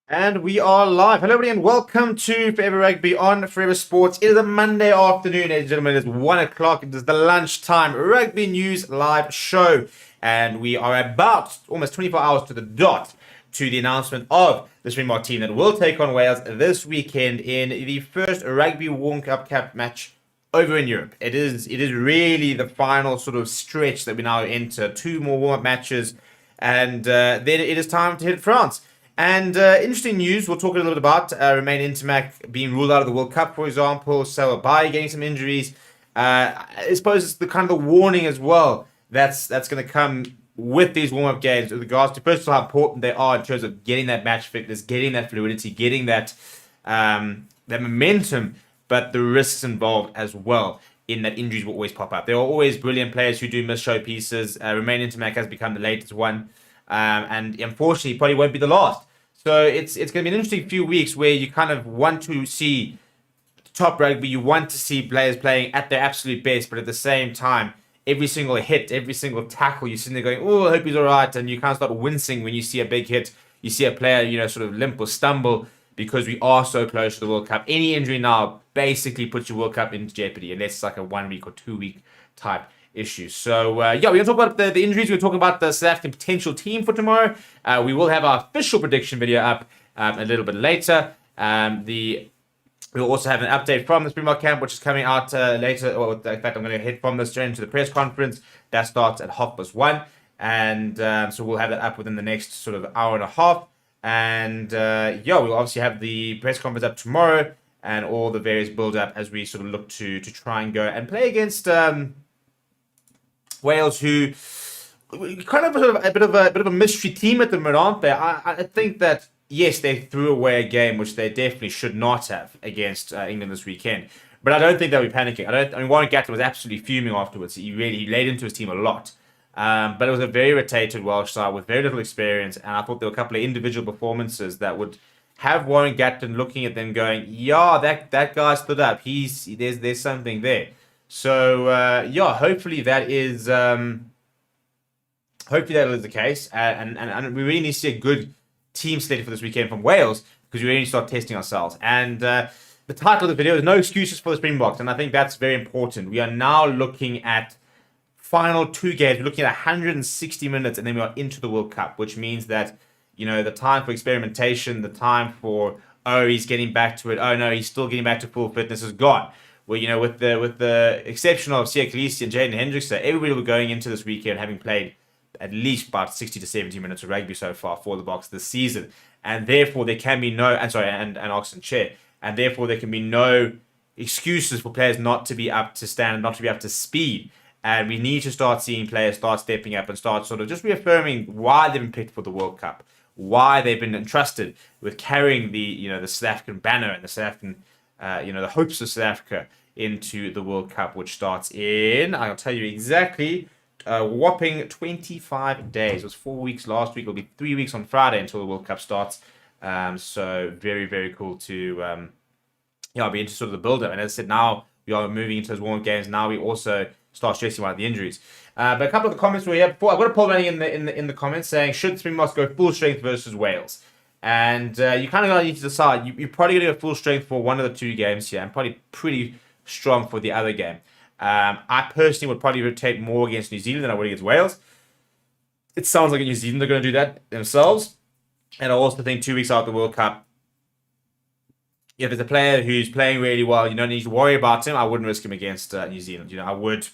And we are live. Hello, everybody, and welcome to Forever Rugby on Forever Sports. It is a Monday afternoon, ladies and gentlemen. It's 1 o'clock. It is the lunchtime Rugby News live show. And we are about almost 24 hours to the dot to the announcement of the Springbok team that will take on Wales this weekend in the first Rugby World Cup match over in Europe. It is really the final sort of stretch that we now enter. Two more warm-up matches, and then it is time to hit France. And interesting news we'll talk a little bit about. Romain Intermac being ruled out of the World Cup, for example. Sel Abai getting some injuries. I suppose it's the kind of the warning as well that's going to come with these warm-up games with regards to, first of all, how important they are in terms of getting that match fitness, getting that fluidity, getting that momentum, but the risks involved as well in that injuries will always pop up. There are always brilliant players who do miss showpieces. Romain Intermac has become the latest one. And unfortunately, probably won't be the last. So it's going to be an interesting few weeks where you kind of want to see top rugby. You want to see players playing at their absolute best, but at the same time, every single hit, every single tackle, you're sitting there going, "Oh, I hope he's all right," and you kind of start wincing when you see a big hit. You see a player, sort of limp or stumble because we are so close to the World Cup. Any injury now basically puts your World Cup into jeopardy, unless it's like a 1 week or 2 week type issues. So, we're going to talk about the injuries. We're talking about the South African potential team for tomorrow. We will have our official prediction video up a little bit later. We'll also have an update from the Springbok camp, which is coming out later. Or in fact, I'm going to head from this straight into the press conference. That starts at 1:30. And so we'll have that up within the next sort of hour and a half. And we'll obviously have the press conference up tomorrow and all the various build-up as we sort of look to try and go and play against Wales, who kind of a bit of a mystery team at the moment, aren't they? I think that yes, they threw away a game which they definitely should not have against England this weekend. But I don't think they'll be panicking. I mean, Warren Gatland was absolutely fuming afterwards. He laid into his team a lot. But it was a very rotated Welsh side with very little experience, and I thought there were a couple of individual performances that would have Warren Gatland looking at them going, "Yeah, that guy stood up. There's something there." So hopefully that is the case, and we really need to see a good team slate for this weekend from Wales because we really need to start testing ourselves. And the title of the video is "No Excuses for the Springboks," and I think that's very important. We are now looking at final two games. We're looking at 160 minutes, and then we are into the World Cup, which means that the time for experimentation, the time for he's getting back to it, oh no, he's still getting back to full fitness is gone. Well, with the exception of Siya Kolisi and Jaden Hendrickson, everybody will be going into this weekend having played at least about 60 to 70 minutes of rugby so far for the Boks this season. And therefore there can be and Oxen Chair. And therefore there can be no excuses for players not to be up to standard, not to be up to speed. And we need to start seeing players start stepping up and start sort of just reaffirming why they've been picked for the World Cup, why they've been entrusted with carrying the South African banner and the South African the hopes of South Africa into the World Cup, which starts in, I'll tell you exactly, a whopping 25 days. It was 4 weeks last week. It'll be 3 weeks on Friday until the World Cup starts. So very, very cool to be into sort of the build-up. And as I said, now we are moving into those warm games. Now we also start stressing about the injuries. But a couple of the comments we had before, I've got a poll running in the comments saying, should Springboks go full strength versus Wales? And you kind of need to decide. You're probably going to go full strength for one of the two games here, and probably pretty strong for the other game. I personally would probably rotate more against New Zealand than I would against Wales. It sounds like New Zealand are going to do that themselves. And I also think 2 weeks after the World Cup, if there's a player who's playing really well, you don't need to worry about him, I wouldn't risk him against New Zealand. I would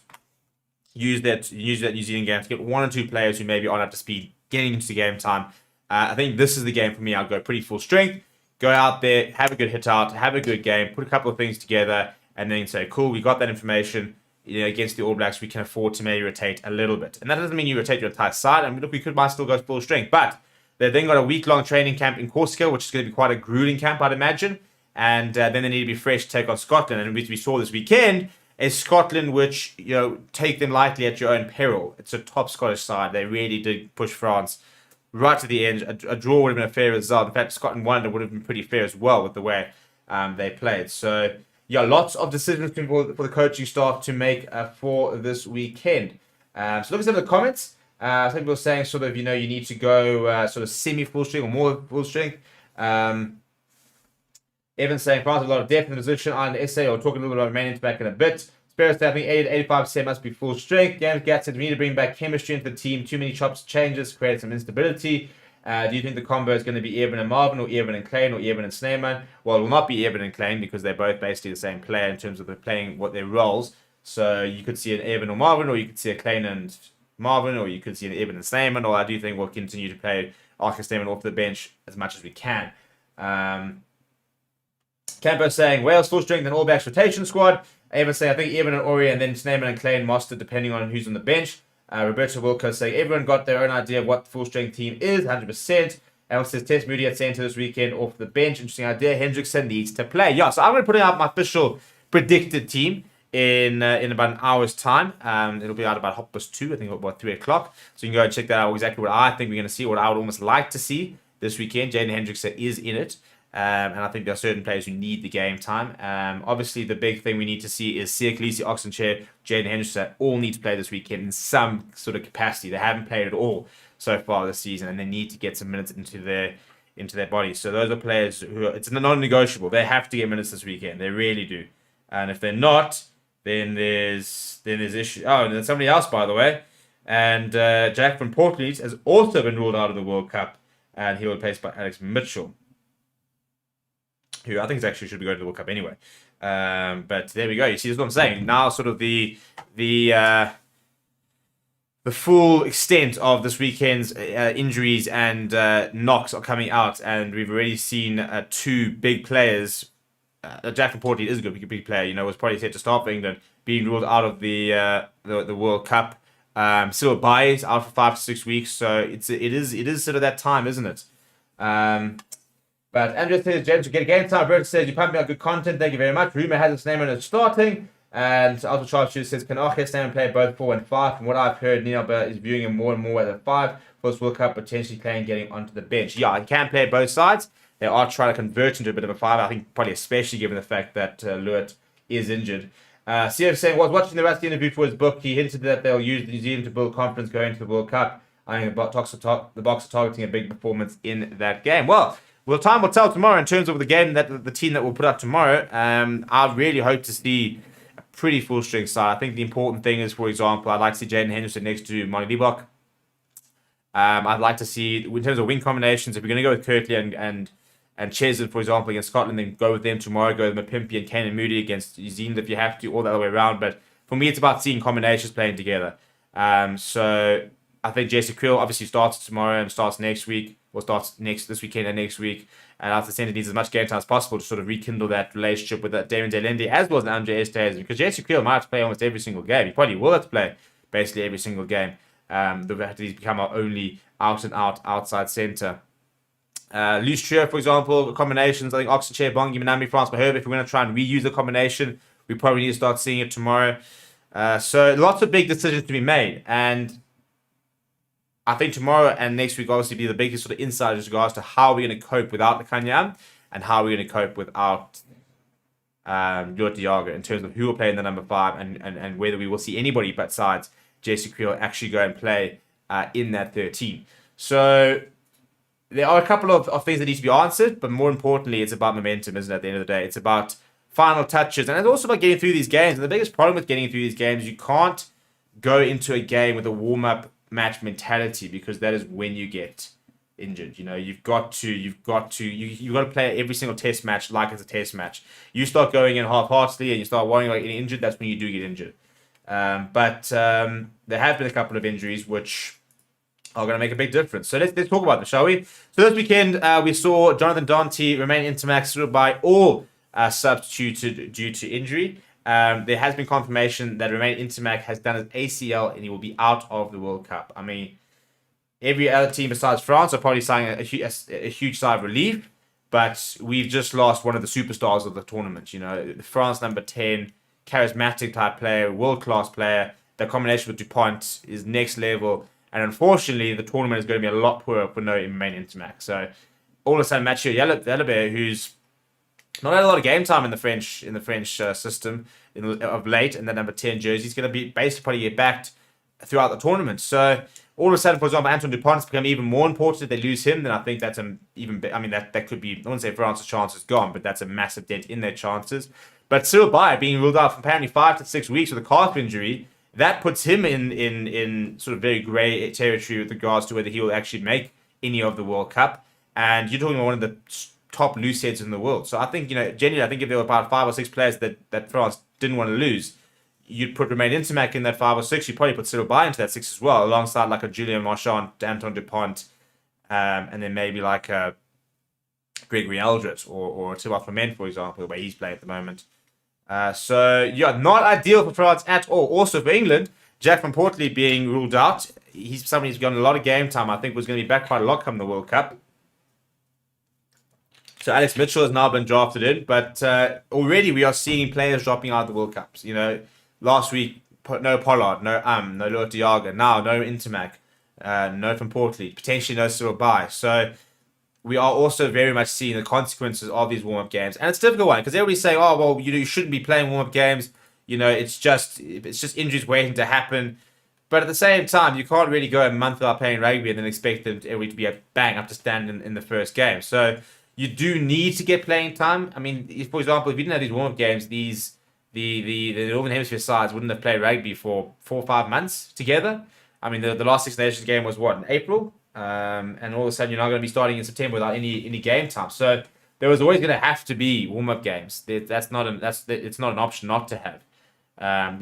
use that New Zealand game to get one or two players who maybe aren't up to speed getting into game time. I think this is the game for me. I'll go pretty full strength, go out there, have a good hit out, have a good game, put a couple of things together, and then say, cool, we got that information. Against the All Blacks, we can afford to maybe rotate a little bit. And that doesn't mean you rotate your entire side. I mean, look, might still go full strength. But they've then got a week-long training camp in Corsica, which is going to be quite a grueling camp, I'd imagine. And then they need to be fresh to take on Scotland. And we saw this weekend is Scotland, which, take them lightly at your own peril. It's a top Scottish side. They really did push France right to the end. A draw would have been a fair result. In fact, Scotland won. It would have been pretty fair as well with the way they played. So, lots of decisions for the coaching staff to make for this weekend. So look at some of the comments. Some people are saying sort of, you need to go sort of semi-full strength or more full strength. Evan saying France has a lot of depth in the position. On the essay, or talking a little bit about main back in a bit. Spirits, I think 80-85% must be full strength. James Gatt said we need to bring back chemistry into the team. Too many chops changes create some instability. Do you think the combo is going to be Evan and Marvin, or Evan and Klein, or Evan and Sneeman? Well, it will not be Evan and Klein because they're both basically the same player in terms of they're playing what their roles. So you could see an Evan or Marvin, or you could see a Klein and Marvin, or you could see an Evan and Sneeman. Or I do think we'll continue to play Arthur Sneeman off the bench as much as we can. Campo saying Wales full strength and All Blacks rotation squad. Evan saying I think Evan and Ori and then Sneeman and Klein master depending on who's on the bench. Roberto Wilco saying everyone got their own idea of what the full strength team is, 100%. And says Tess Moody at centre this weekend off the bench. Interesting idea. Hendrickson needs to play. Yeah, so I'm going to put out my official predicted team in about an hour's time. It'll be out about 2:30, I think about 3 o'clock. So you can go and check that out, exactly what I think we're going to see, what I would almost like to see this weekend. Jaden Hendrickson is in it. And I think there are certain players who need the game time. Obviously, the big thing we need to see is Sia Khaleesi, Oxenchair, Jaden Henderson all need to play this weekend in some sort of capacity. They haven't played at all so far this season, and they need to get some minutes into their bodies. So those are players who it's non-negotiable. They have to get minutes this weekend. They really do. And if they're not, then there's issues. Oh, and there's somebody else, by the way. And Jack from Portland has also been ruled out of the World Cup, and he was replaced by Alex Mitchell, who I think actually should be going to the World Cup anyway. But there we go. You see, that's what I'm saying. Now, sort of the full extent of this weekend's injuries and knocks are coming out, and we've already seen two big players. Jack from Portland is a good big player. You know, was probably set to start for England, being ruled out of the World Cup. Still Baez out for 5 to 6 weeks, so it is sort of that time, isn't it? But Andrew says, James, will get a game time. Bert says, you pumping out good content. Thank you very much. Rumour has his name on it starting. And Ultra Sharpshooter says, can Arches name and play both 4 and 5? From what I've heard, Neil is viewing him more and more as a 5 for this World Cup, potentially playing getting onto the bench. Yeah, he can play both sides. They are trying to convert into a bit of a 5. I think probably especially given the fact that Lewitt is injured. CF saying, was watching the Rusty interview for his book. He hinted that they'll use New Zealand to build confidence going to the World Cup. I think the Boks are targeting a big performance in that game. Well, time will tell tomorrow in terms of the game that the team that we'll put up tomorrow. I really hope to see a pretty full strength side. I think the important thing is, for example, I'd like to see Jaden Henderson next to Molly Liebach. I'd like to see, in terms of wing combinations, if we're going to go with Kirtley and Chesney, for example, against Scotland, then go with them tomorrow. Go with Mapimpi and Kane and Moody against New Zealand if you have to, all the other way around. But for me, it's about seeing combinations playing together. So I think Jesse Creel obviously starts tomorrow and starts next week. Or starts this weekend and next week. And Arthur Centre needs as much game time as possible to sort of rekindle that relationship with Damon Delende as well as Andre Estes. Because Jesse Creel might have to play almost every single game. He probably will have to play basically every single game. He's become our only out-and-out outside centre. Loose trio, for example, combinations. I think Oxenchair, Bongi, Manami, France, Maherb. If we're going to try and reuse the combination, we probably need to start seeing it tomorrow. So lots of big decisions to be made. And I think tomorrow and next week obviously be the biggest sort of insight as regards to how we're going to cope without the Kanyam and how we're going to cope without Lord Diago in terms of who will play in the number 5 and whether we will see anybody besides Jesse Creel actually go and play in that 13. So there are a couple of things that need to be answered, but more importantly, it's about momentum, isn't it, at the end of the day? It's about final touches, and it's also about getting through these games. And the biggest problem with getting through these games is you can't go into a game with a warm-up match mentality, because that is when you get injured. You know, you've got to play every single test match like it's a test match. You start going in half-heartedly and you start worrying about getting injured, that's when you do get injured. But there have been a couple of injuries which are going to make a big difference. So let's talk about them, shall we? So this weekend we saw Jonathan Dante remain intermax by all substituted due to injury. There has been confirmation that Romain Intermac has done his ACL and he will be out of the World Cup. I mean, every other team besides France are probably signing a huge sigh of relief, but we've just lost one of the superstars of the tournament. You know, France number 10, charismatic type player, world-class player. The combination with DuPont is next level, and unfortunately, the tournament is going to be a lot poorer for no Romain Intermac. So all of a sudden, Mathieu Jalabert, who's not had a lot of game time in the French system of late, and that number 10 jersey is going to be basically probably get backed throughout the tournament. So all of a sudden, for example, Anton Dupont's become even more important. If they lose him, then I think that's that could be, I wouldn't say France's chance is gone, but that's a massive dent in their chances. But Cyril Baille being ruled out for apparently 5 to 6 weeks with a calf injury, that puts him in sort of very grey territory with regards to whether he will actually make any of the World Cup. And you're talking about one of the top loose heads in the world. So I think, genuinely, I think if there were about 5 or 6 players that France didn't want to lose, you'd put Romain Ntamack in that 5 or 6. You'd probably put Cyril Baille into that 6 as well, alongside like a Julien Marchand, Anton Dupont, and then maybe like a Gregory Aldrit or Thibaut Clement, for example, where he's playing at the moment. Not ideal for France at all. Also for England, Jack van Portley being ruled out. He's somebody who's gotten a lot of game time. I think was going to be back quite a lot come the World Cup. So Alex Mitchell has now been drafted in, but already we are seeing players dropping out of the World Cups. Last week, no Pollard, no Loic Diaga, now no Ntamack, no Van Portley, potentially no Cyril Baille. So we are also very much seeing the consequences of these warm-up games. And it's a difficult one, because everybody's saying, oh, well, you shouldn't be playing warm-up games. It's just injuries waiting to happen. But at the same time, you can't really go a month without playing rugby and then expect them to be a bang up to stand in the first game. So you do need to get playing time. I mean, for example, if you didn't have these warm-up games, the Northern Hemisphere sides wouldn't have played rugby for 4 or 5 months together. I mean, the last Six Nations game was in April? And all of a sudden, you're not going to be starting in September without any game time. So there was always going to have to be warm-up games. It's not an option not to have.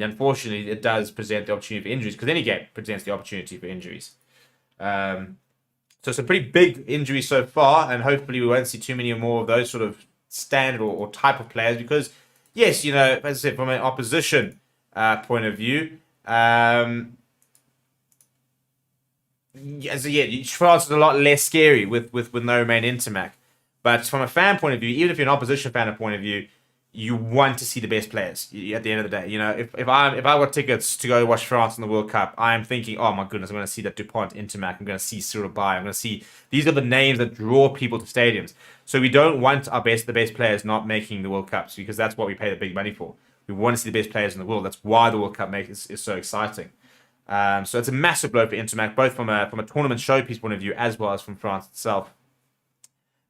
Unfortunately, it does present the opportunity for injuries, because any game presents the opportunity for injuries. So some pretty big injuries so far, and hopefully we won't see too many more of those sort of standard or type of players, because, yes, as I said, from an opposition point of view, France is a lot less scary with no Romain Ntamack. But from a fan point of view, even if you're an opposition fan point of view, you want to see the best players at the end of the day. If I got tickets to go watch France in the World Cup, I'm thinking, oh my goodness, I'm going to see that Dupont, Ntamack, I'm going to see Cyril Baille, I'm going to see, these are the names that draw people to stadiums. So we don't want the best players not making the World Cups, because that's what we pay the big money for. We want to see the best players in the world. That's why the World Cup is so exciting. So it's a massive blow for Ntamack, both from a tournament showpiece point of view as well as from France itself.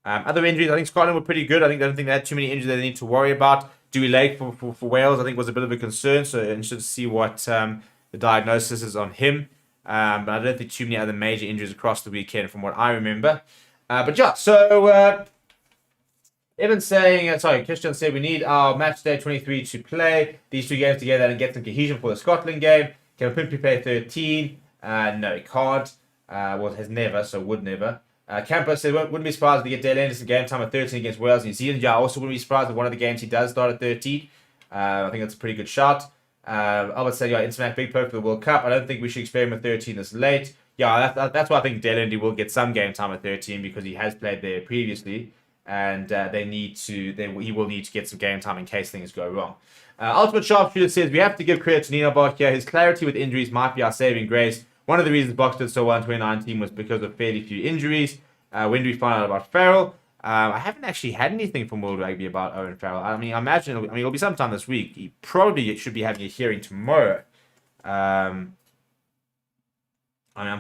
Other injuries, I think Scotland were pretty good. I don't think they had too many injuries that they need to worry about. Dewey Lake for Wales, I think, was a bit of a concern. So interested to see what the diagnosis is on him. But I don't think too many other major injuries across the weekend from what I remember. So Evan's saying, Christian said we need our match day 23 to play these 2 games together and get some cohesion for the Scotland game. Can Pimpy play 13? No, he can't. Has never, so would never. Campo said, wouldn't be surprised if we get Dale Anderson game time at 13 against Wales and New Zealand. Yeah, I also wouldn't be surprised if one of the games he does start at 13. I think that's a pretty good shot. I would say, Ntamack big perk for the World Cup. I don't think we should experiment 13 this late. Yeah, that's why I think Dale Anderson will get some game time at 13, because he has played there previously. And he will need to get some game time in case things go wrong. Ultimate Sharpshooter says, we have to give credit to Nino Bach here. His clarity with injuries might be our saving grace. One of the reasons BOKS did so well in 2019 was because of fairly few injuries. When do we find out about Farrell? I haven't actually had anything from World Rugby about Owen Farrell. I mean, I imagine it'll be sometime this week. He probably should be having a hearing tomorrow. I'm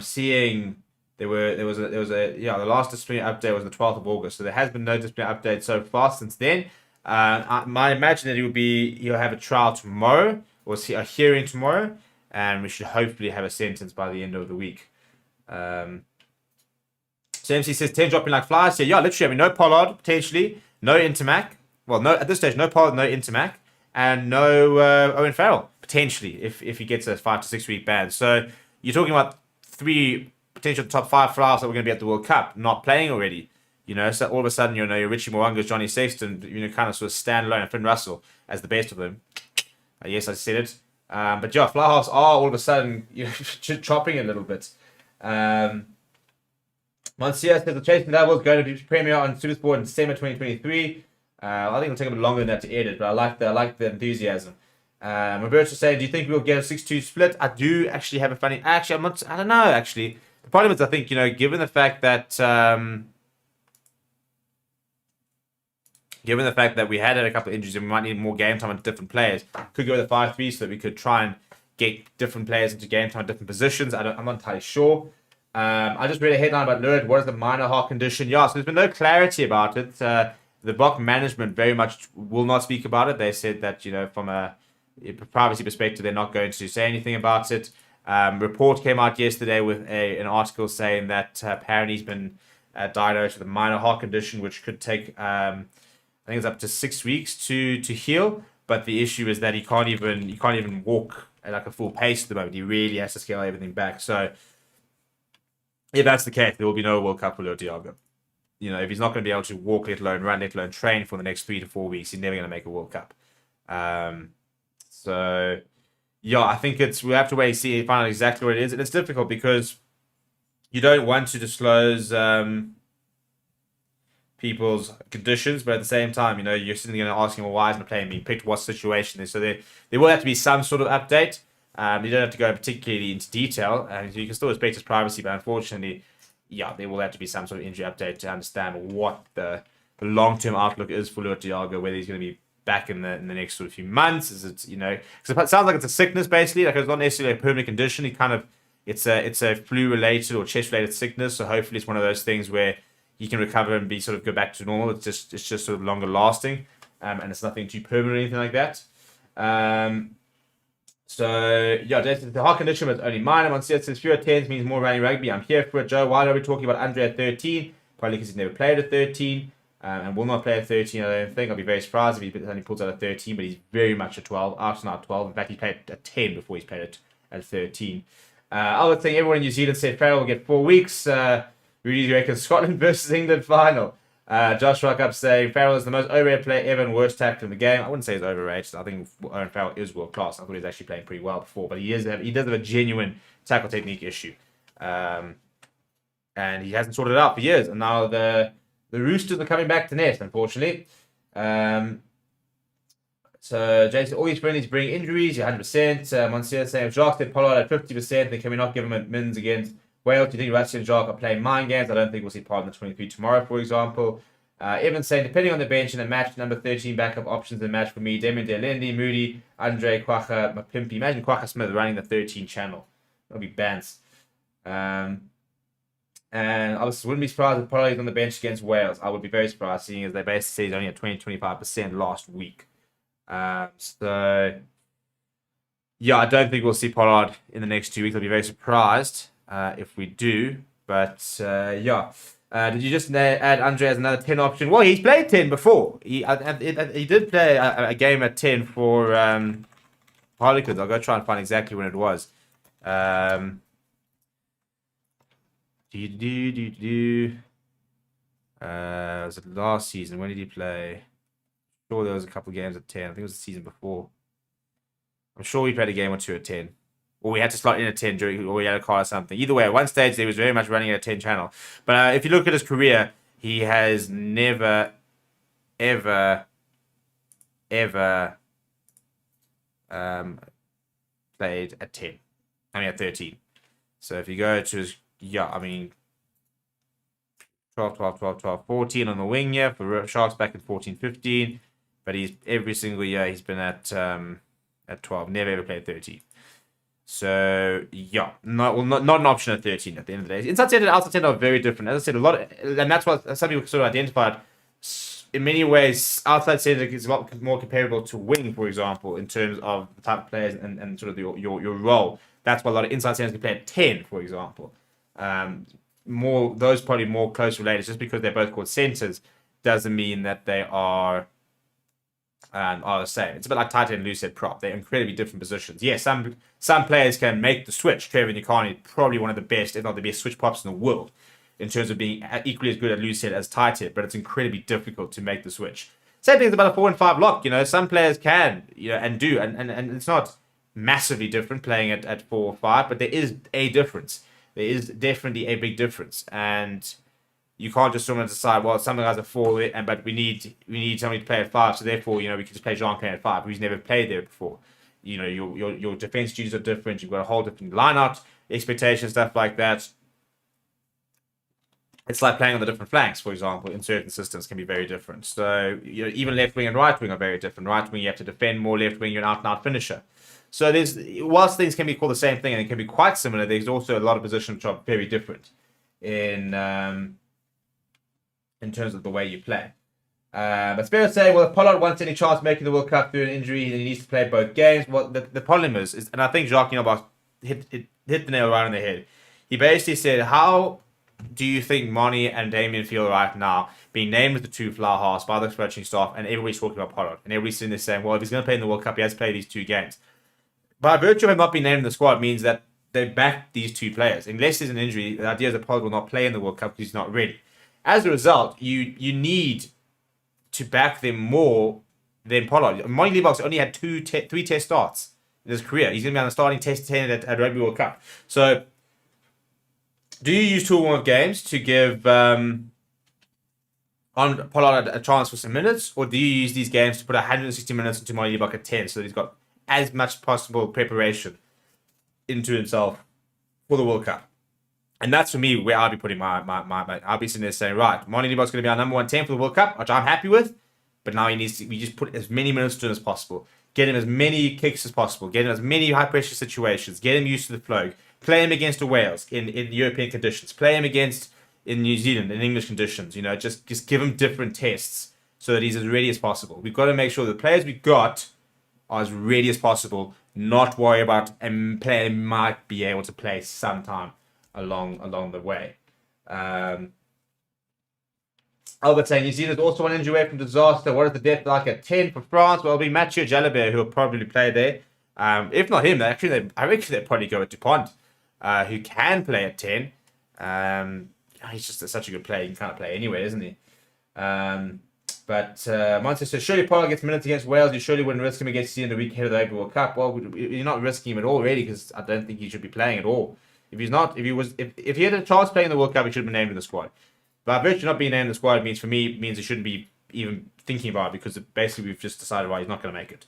seeing the last disciplinary update was the 12th of August, so there has been no disciplinary update so far since then. I might imagine that he'll have a trial tomorrow, or see a hearing tomorrow, and we should hopefully have a sentence by the end of the week. So MC says 10 dropping like flies. Yeah, literally. I mean, no Pollard, potentially. No Ntamack. Well, no, at this stage, no Pollard, no Ntamack. And no Owen Farrell, potentially, if he gets a 5 to 6 week ban. So you're talking about 3 potential top 5 flyers that we're going to be at the World Cup, not playing already. So all of a sudden, your Richie Mwanga's, Johnny Sexton, kind of sort of stand alone, and Finn Russell as the best of them. Yes, I said it. But fly halves are all of a sudden chopping a little bit. Monsieur says the Chasing Devils going to be premiere on Supersport in December 2023. I think it'll take a bit longer than that to edit, but I like the enthusiasm. Roberto saying, do you think we'll get a 6-2 split? I do actually have a funny. Actually, I don't know. Actually, the problem is, I think given the fact that we had a couple of injuries and we might need more game time on different players, could go with a 5-3 so that we could try and get different players into game time, different positions. I'm not entirely sure. I just read a headline about Lurid. What is the minor heart condition? Yeah, so there's been no clarity about it. The BOKS management very much will not speak about it. They said that, from a privacy perspective, they're not going to say anything about it. Report came out yesterday with an article saying that apparently he's been diagnosed with a minor heart condition, which could take, I think it's up to 6 weeks to heal. But the issue is that he can't even walk at like a full pace at the moment. He really has to scale everything back. So if that's the case, there will be no World Cup for Leo Diago. If he's not going to be able to walk, let alone run, let alone train for the next 3 to 4 weeks, he's never going to make a World Cup. So, yeah, I think we'll have to wait and see and find out exactly what it is. And it's difficult because you don't want to disclose people's conditions, but at the same time, you're sitting there asking, well, why isn't the player being picked? What situation is? So there will have to be some sort of update. You don't have to go particularly into detail, and you can still respect his privacy, but unfortunately, yeah, there will have to be some sort of injury update to understand what the long-term outlook is for Leo Diago, whether he's going to be back in the next sort of few months. Is it, because it sounds like it's a sickness basically, like it's not necessarily a permanent condition. It's a flu-related or chest-related sickness, so hopefully it's one of those things where he can recover and go back to normal. It's just sort of longer lasting, and it's nothing too permanent or anything like that. So, yeah, the heart condition was only minor. Monsieur says fewer 10s means more running rugby. I'm here for it, Joe. Why are we talking about Andre at 13? Probably because he's never played at 13 and will not play at 13, I don't think. I'll be very surprised if he only pulls out at 13, but he's very much a 12, out and out 12. In fact, he played at 10 before he's played at 13. Other thing, everyone in New Zealand said Farrell will get 4 weeks. Rudy reckons Scotland versus England final. Josh Rock up saying Farrell is the most overrated player ever and worst tackler in the game. I wouldn't say he's overrated. I think Owen Farrell is world class. I thought he was actually playing pretty well before, but he does have a genuine tackle technique issue, and he hasn't sorted it out for years. And now the Roosters are coming back to nest, unfortunately. So Jason, all these friendlies bring injuries. You're 100%. Monsieur saying if Jacques said Pollard at 50%, then can we not give him a mins against Wales? Do you think Rassi and Jacques are playing mind games? I don't think we'll see Pollard in the 23 tomorrow, for example. Evan saying, depending on the bench in a match, number 13 backup options in the match for me, Damien Delendi, Moody, Andre, Kwaka, Mapimpi. Imagine Kwaka Smith running the 13 channel. That'll be bans. And I wouldn't be surprised if Pollard is on the bench against Wales. I would be very surprised, seeing as they basically said he's only at 20-25% last week. So, yeah, I don't think we'll see Pollard in the next 2 weeks. I'll be very surprised if we do. But, yeah. Did you just add Andre as another 10 option? Well, he's played 10 before. He did play a game at 10 for Harlequins. I'll go try and find exactly when it was. Was it last season? When did he play? I'm sure there was a couple of games at 10. I think it was the season before. I'm sure we played a game or two at 10. Or we had to slot in at 10 or we had a call or something. Either way, at one stage, he was very much running at a 10 channel. But if you look at his career, he has never, ever played at 10. I mean, at 13. So if you go to his, 12, 14 on the wing, yeah, for Sharks back in 14-15. But every single year he's been at 12. Never ever played 13. So, yeah, not an option at 13 at the end of the day. Inside 10 and outside 10 are very different. As I said, and that's what some people sort of identified. In many ways, outside 10 is a lot more comparable to wing, for example, in terms of the type of players and sort of your role. That's why a lot of inside 10s can play at 10, for example. Those probably more close related. Just because they're both called centers doesn't mean that they are the same. It's a bit like tight end and loose head prop. They're incredibly different positions. Yes, some players can make the switch. Trevor Nikani is probably one of the best, if not the best, switch props in the world in terms of being equally as good at loose head as tight head, but it's incredibly difficult to make the switch. Same thing about a 4 and 5 lock. Some players can, and do, and it's not massively different playing at 4 or 5, but there is a difference. There is definitely a big difference, and you can't just sort of decide, well, some guys are 4, but we need somebody to play at 5, so therefore, we can just play Jean-Claude at 5, who's never played there before. Your defense duties are different. You've got a whole different line-out expectations, stuff like that. It's like playing on the different flanks, for example, in certain systems can be very different. So, even left wing and right wing are very different. Right wing, you have to defend more. Left wing, you're an out-and-out finisher. So whilst things can be called the same thing and it can be quite similar, there's also a lot of positions which are very different in terms of the way you play. But Spirit saying, well, if Pollard wants any chance of making the World Cup through an injury, then he needs to play both games. Well, the problem is, and I think Jacques Box hit the nail right on the head. He basically said, how do you think Monty and Damien feel right now, being named as the two fly halves by the coaching staff, and everybody's talking about Pollard, and everybody's sitting there saying, well, if he's going to play in the World Cup, he has to play these 2 games. By virtue of him not being named in the squad means that they back these 2 players. Unless there's an injury, the idea is that Pollard will not play in the World Cup because he's not ready. As a result, you need to back them more than Pollard. Monty Box only had 3 test starts in his career. He's going to be on the starting test 10 at Rugby World Cup. So, do you use 2 warm-up games to give on Pollard a chance for some minutes, or do you use these games to put 160 minutes into Monty Box at 10 so that he's got as much possible preparation into himself for the World Cup? And that's for me where I'll be putting my I'll be sitting there saying, right, Monty Box is going to be our number 1 10 for the World Cup, which I'm happy with, but now we just put as many minutes to him as possible. Get him as many kicks as possible. Get him as many high-pressure situations. Get him used to the flow. Play him against the Wales in European conditions. Play him against in New Zealand in English conditions. Just give him different tests so that he's as ready as possible. We've got to make sure the players we got are as ready as possible. Not worry about a player might be able to play sometime along the way. Albert saying New Zealand also one injury away from disaster. What is the depth like at 10 for France? Well, it'll be Mathieu Jalabert who will probably play there. If not him, I reckon they'd probably go with Dupont, who can play at 10. He's just such a good player. He can kind of play anywhere, isn't he? But Monty says, surely Pollard gets minutes against Wales. You surely wouldn't risk him against New Zealand the week ahead of the Rugby World Cup. Well, you're not risking him at all, really, because I don't think he should be playing at all. If he had a chance playing in the World Cup, he should have been named in the squad. But virtually not being named in the squad means he shouldn't be even thinking about it, because basically we've just decided, right, he's not going to make it.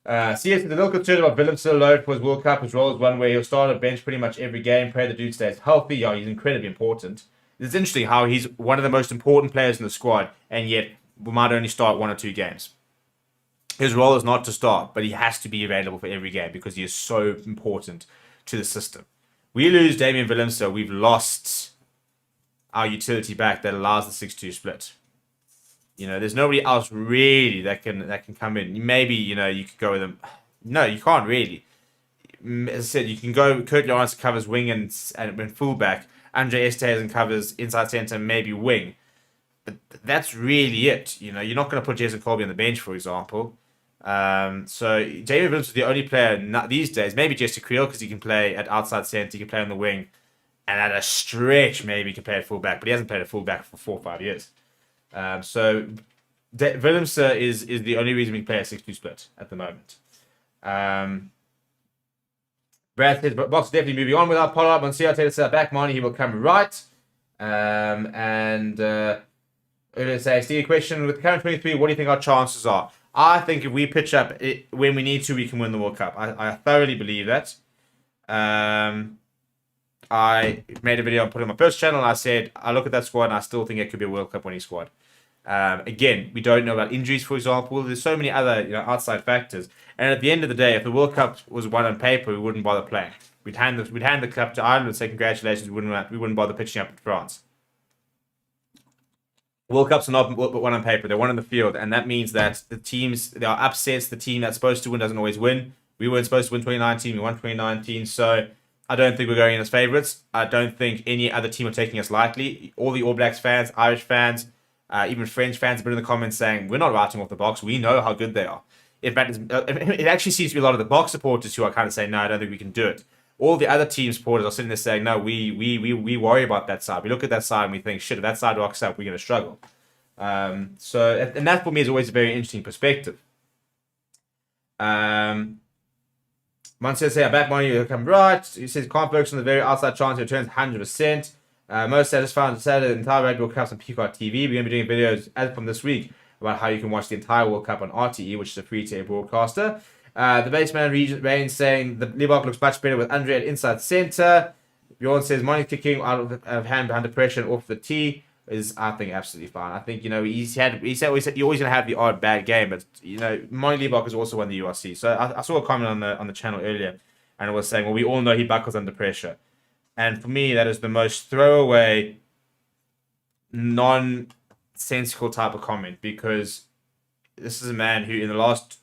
CS, the little concern about Willem still loaded for his World Cup. His role is one where he'll start at bench pretty much every game. Pray the dude stays healthy. Yeah, he's incredibly important. It's interesting how he's one of the most important players in the squad, and yet we might only start 1 or 2 games. His role is not to start, but he has to be available for every game because he is so important to the system. We lose Damien Willemse, we've lost our utility back that allows the 6-2 split. There's nobody else really that can come in. Maybe, you could go with him. No, you can't really. As I said, you can go Kurt Lawrence covers wing and fullback. Andre Esthuizen covers inside centre, maybe wing. But that's really it. You're not going to put Jason Colby on the bench, for example. So David Williams is the only player these days. Maybe Jesse Creel, because he can play at outside centre, he can play on the wing, and at a stretch maybe he can play at fullback. But he hasn't played at fullback for 4 or 5 years. So Williams is the only reason we can play a 6-2 split at the moment. Brad says, but Box is definitely moving on without Pollard. Once Taylor said back money, he will come right. Earlier say, Steve, question with current 23, what do you think our chances are? I think if we pitch up when we need to, we can win the World Cup. I thoroughly believe that. I made a video and put it on my first channel, and I said, I look at that squad and I still think it could be a World Cup winning squad. Again, we don't know about injuries, for example. There's so many other outside factors. And at the end of the day, if the World Cup was won on paper, we wouldn't bother playing. We'd hand the cup to Ireland and say congratulations. We wouldn't bother pitching up in France. World Cups are not won on paper; they're won on the field, and that means that the teams, there are upsets. The team that's supposed to win doesn't always win. We weren't supposed to win 2019. We won 2019, so I don't think we're going in as favourites. I don't think any other team are taking us lightly. All the All Blacks fans, Irish fans, even French fans have been in the comments saying we're not writing off the Box. We know how good they are. In fact, it actually seems to be a lot of the Box supporters who are kind of saying, no, I don't think we can do it. All the other team supporters are sitting there saying, no, we worry about that side. We look at that side and we think, shit, if that side rocks up, we're going to struggle. And that for me is always a very interesting perspective. Munster says, I back money, you'll come right. He says, can't focus on the very outside chance he returns 100%. Most satisfying to Saturday, the entire Rugby World Cup on Peacock TV. We're going to be doing videos as from this week about how you can watch the entire World Cup on RTE, which is a free-to-air broadcaster. The baseman Rain saying the Liebach looks much better with Andre at inside centre. Bjorn says Money kicking out of hand behind the pressure and off the tee. is, I think, absolutely fine. I think, he said you're always gonna have the odd bad game, but Monty Liebach has also won the URC. So I saw a comment on the channel earlier, and it was saying, well, we all know he buckles under pressure, and for me, that is the most throwaway, nonsensical type of comment, because this is a man who, in the last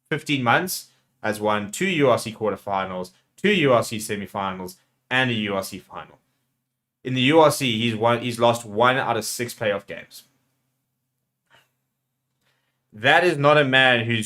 15 months, has won 2 URC quarterfinals, 2 URC semifinals, and a URC final. In the URC, he's lost 1 out of 6 playoff games. That is not a man who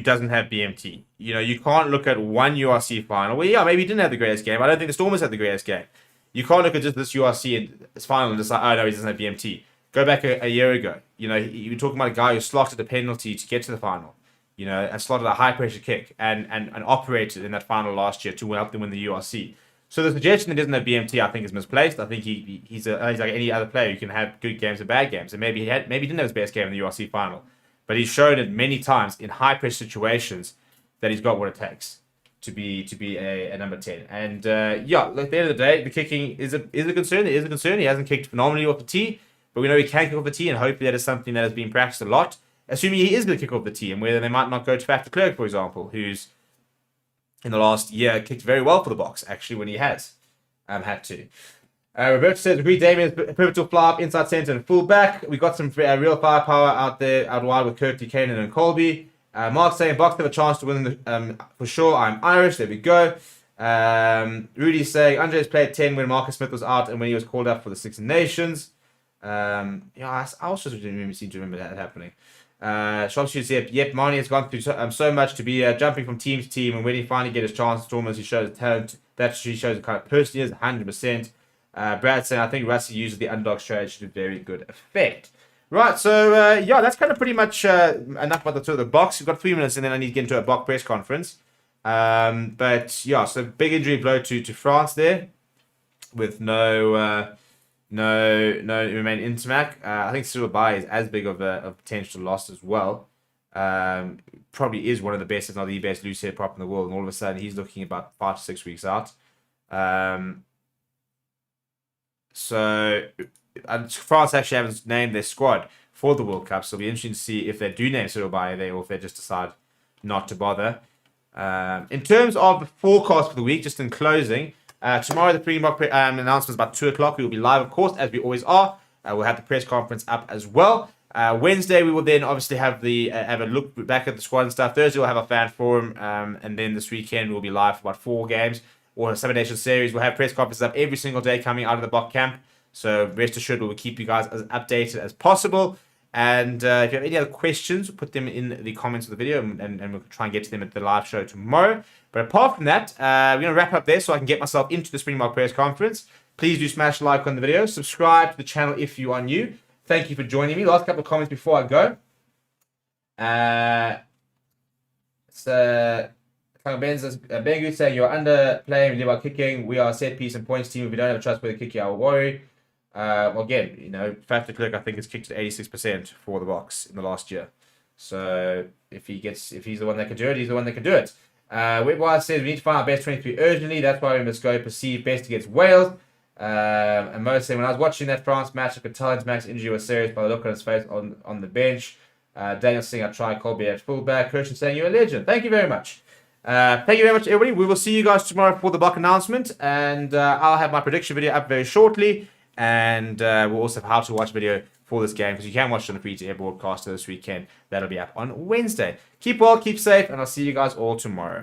doesn't have BMT. You can't look at one URC final. Well, yeah, maybe he didn't have the greatest game. I don't think the Stormers had the greatest game. You can't look at just this URC and this final and decide, oh no, he doesn't have BMT. Go back a year ago. You were talking about a guy who slotted a penalty to get to the final. And slotted a high pressure kick and operated in that final last year to help them win the URC. So the suggestion that he doesn't have BMT, I think, is misplaced. I think he's like any other player who can have good games and bad games, and maybe he didn't have his best game in the URC final, but he's shown it many times in high pressure situations that he's got what it takes to be a number 10. And at the end of the day, the kicking is a concern. It is a concern. He hasn't kicked phenomenally off the tee, but we know he can kick off the tee, and hopefully that is something that has been practiced a lot. Assuming he is going to kick off the tee, and whether they might not go to Faf de Klerk, for example, who's in the last year kicked very well for the BOKS, actually, when he has had to. Roberto says, agree, Damien is a pivotal fly up inside centre and full back. We got some real firepower out wide with Kirk Buchanan and Colby. Mark saying, BOKS have a chance to win for sure. I'm Irish. There we go. Rudy saying, Andre's played 10 when Marcus Smith was out and when he was called up for the Six Nations. I also didn't seem to remember that happening. Shopshoe said, yep, Marnie has gone through so much to be jumping from team to team, and when he finally get his chance, Stormers, he shows talent. That she shows the kind of person he is, 100%. Brad saying, I think Rusty uses the underdog strategy to very good effect. Right, so that's kind of pretty much enough about the BOKS. We've got 3 minutes, and then I need to get into a BOKS press conference. So big injury blow to France there, with no remain Intermac. I think Cyril Baye is as big of a potential loss as well. Probably is one of the best, if not the best, loose head prop in the world, and all of a sudden he's looking about 5 to 6 weeks out. So France actually haven't named their squad for the World Cup, so it'll be interesting to see if they do name Cyril Baye there, or if they just decide not to bother. In terms of the forecast for the week, just in closing, tomorrow the pre-mock announcement is about 2 o'clock. We will be live, of course, as we always are. We'll have the press conference up as well. Wednesday we will then obviously have have a look back at the squad and stuff. Thursday we'll have a fan forum, and then this weekend we'll be live for about 4 games or a 7-nation series. We'll have press conferences up every single day coming out of the BOK camp. So rest assured we will keep you guys as updated as possible. And if you have any other questions, put them in the comments of the video, and we'll try and get to them at the live show tomorrow. But apart from that, we're going to wrap up there so I can get myself into the Springbok press conference. Please do smash like on the video. Subscribe to the channel if you are new. Thank you for joining me. Last couple of comments before I go. Bengu saying, you're underplaying, we live our kicking. We are a set piece and points team. If we don't have a trustworthy kicker, I will worry. Again, Faf de Klerk, I think, has kicked at 86% for the BOKS in the last year. So if he's the one that can do it, he's the one that can do it. Whitwise says we need to find our best 23 urgently. That's why we must go perceived best against Wales. And Mo saying, when I was watching that France match, I could tell his max injury was serious by the look on his face on the bench. Daniel saying, I tried Colby at fullback. Christian saying, you're a legend. Thank you very much. Thank you very much, everybody. We will see you guys tomorrow for the BOK announcement, and I'll have my prediction video up very shortly, and we'll also have how to watch video for this game, because you can watch it on the free-to-air broadcaster this weekend. That'll be up on Wednesday. Keep well, keep safe, and I'll see you guys all tomorrow.